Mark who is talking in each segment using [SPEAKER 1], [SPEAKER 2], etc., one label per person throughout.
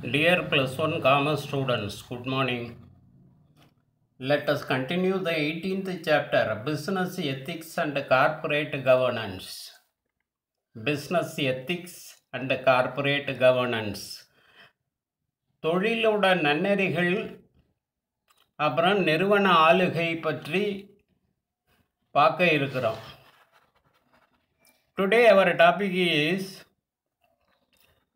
[SPEAKER 1] Dear plus one commerce students, good morning. Let us continue the 18th chapter, Business Ethics and Corporate Governance. Business Ethics and Corporate Governance. தொழிலோட நன்னெறிகள் அப்புறம் நிறுவன ஆளுகை பற்றி பார்க்க இருக்கிறோம். Today our topic is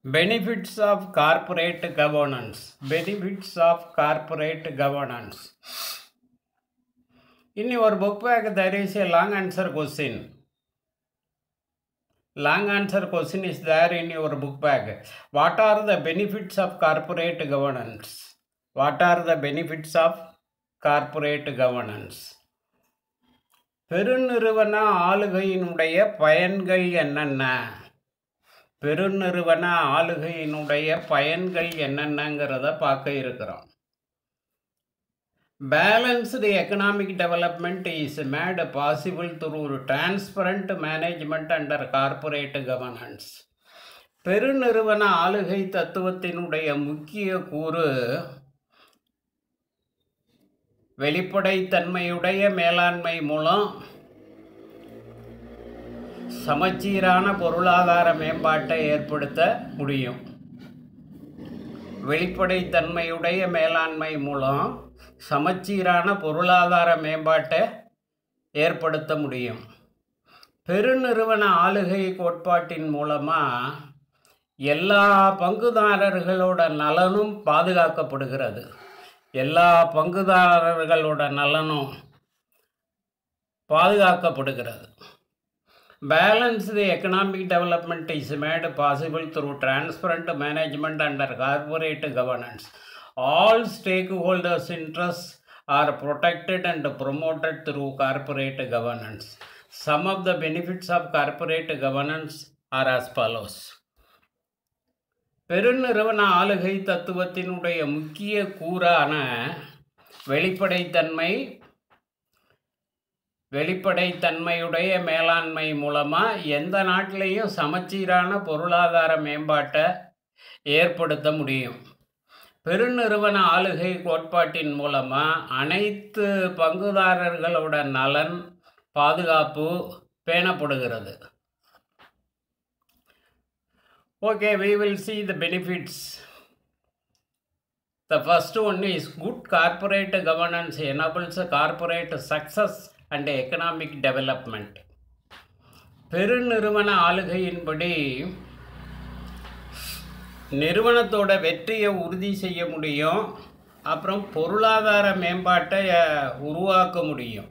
[SPEAKER 1] Benefits of corporate governance. Benefits of corporate governance. In your book bag, there is a long answer question. Long answer question is there in your book bag. What are the benefits of corporate governance? What are the benefits of corporate governance? பெருநிறுவன ஆளுகையினுடைய பயன்கள் என்னென்ன? பெருநிறுவன ஆளுகையினுடைய பயன்கள் என்னென்னங்கிறத பார்க்க இருக்கிறோம். Balanced economic development is made possible through transparent management under corporate governance. பெருநிறுவன ஆளுகை தத்துவத்தினுடைய முக்கிய கூறு வெளிப்படைத்தன்மையுடைய மேலாண்மை மூலம் சமச்சீரான பொருளாதார மேம்பாட்டை ஏற்படுத்த முடியும். வெளிப்படைத்தன்மையுடைய மேலாண்மை மூலம் சமச்சீரான பொருளாதார மேம்பாட்டை ஏற்படுத்த முடியும். பெருநிறுவன ஆளுகை கோட்பாட்டின் மூலமாக எல்லா பங்குதாரர்களோட நலனும் பாதுகாக்கப்படுகிறது. எல்லா பங்குதாரர்களோட நலனும் பாதுகாக்கப்படுகிறது. Balanced economic development is made possible through transparent management under corporate governance. All stakeholders' interests are protected and promoted through corporate governance. Some of the benefits of corporate governance are as follows. பெருநிறுவன ஆளுகை தத்துவத்தினுடைய முக்கிய கூறான வெளிப்படைத்தன்மையுடைய மேலாண்மை மூலமாக எந்த நாட்டிலையும் சமச்சீரான பொருளாதார மேம்பாட்டை ஏற்படுத்த முடியும். பெருநிறுவன ஆளுகை கோட்பாட்டின் மூலமாக அனைத்து பங்குதாரர்களோட நலன் பாதுகாப்பு பேணப்படுகிறது. Okay, we will see the benefits. The first one is good corporate governance enables corporate success and economic development. பெருநிறுவன ஆளுகையின்படி நிறுவனத்தோட வெற்றியை உறுதி செய்ய முடியும். அப்புறம் பொருளாதார மேம்பாட்டை உருவாக்க முடியும்.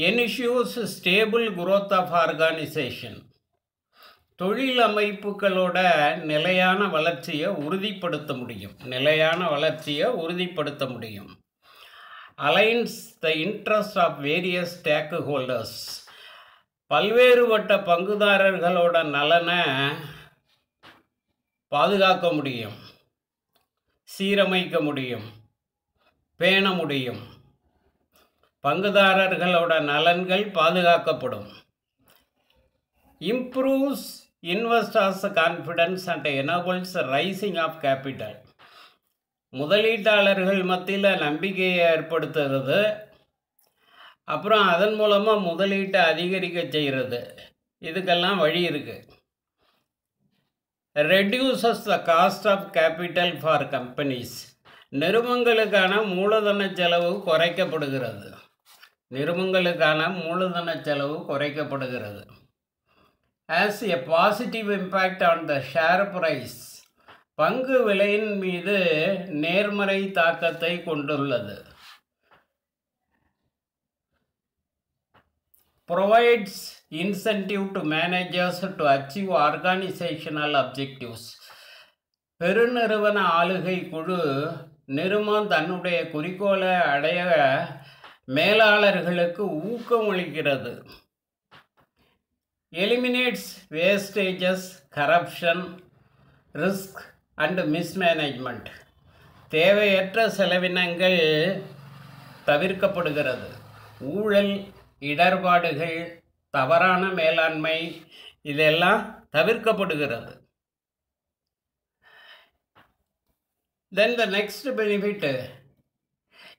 [SPEAKER 1] Ensures stable growth of organization. தொழில் அமைப்புகளோட நிலையான வளர்ச்சியை உறுதிப்படுத்த முடியும். Aligns the interest of various stakeholders. பல்வேறுபட்ட பங்குதாரர்களோட நலனை பாதுகாக்க முடியும், சீரமைக்க முடியும், பேண முடியும். பங்குதாரர்களோட நலன்கள் பாதுகாக்கப்படும். Improves investors' confidence and enables rising of capital. முதலீட்டாளர்கள் மத்தியில் நம்பிக்கையை ஏற்படுத்துறது, அப்புறம் அதன் மூலமாக முதலீட்டை அதிகரிக்க செய்கிறது. இதுக்கெல்லாம் வழி இருக்குது. Reduces the cost of capital for companies. நிறுவனங்களுக்கான மூலதன செலவு குறைக்கப்படுகிறது. Has a positive impact on the share price. பங்கு விலையின் மீது நேர்மறை தாக்கத்தை கொண்டுள்ளது. Provides incentive to managers to achieve organizational objectives. பெருநிறுவன ஆளுகை குழு நிறுவனம் தன்னுடைய குறிக்கோளை அடைய மேலாளர்களுக்கு ஊக்கமளிக்கிறது. Eliminates wastages, corruption, risk and mismanagement. தேவையற்ற செலவினங்கள் தவிர்க்கப்படுகிறது. ஊழல், இடர்பாடுகள், தவறான மேலாண்மை இதெல்லாம் தவிர்க்கப்படுகிறது. Then the next benefit,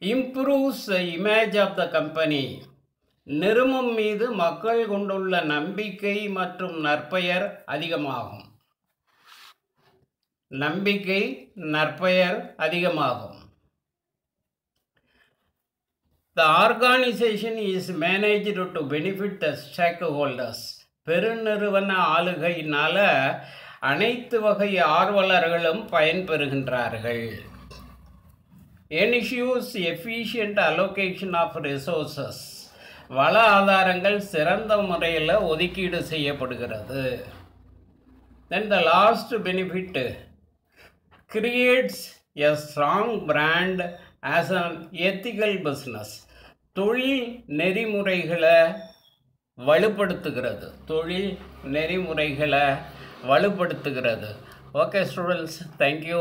[SPEAKER 1] improves the image of the company. நிறுவனம் மீது மக்கள் கொண்டுள்ள நம்பிக்கை மற்றும் நற்பெயர் அதிகமாகும். நம்பிக்கை நற்பெயர் அதிகமாகும். The organization is managed to benefit the stakeholders. பெருநிறுவன ஆளுகையினால அனைத்து வகை ஆர்வலர்களும் பயன்பெறுகின்றார்கள். Ensures efficient allocation of resources. வள ஆதாரங்கள் சிறந்த முறையில் ஒதுக்கீடு செய்யப்படுகிறது. Then the last benefit, creates a strong brand as an ethical business. தொழில் நெறிமுறைகளை வலுப்படுத்துகிறது. தொழில் நெறிமுறைகளை வலுப்படுத்துகிறது. Okay students, thank you.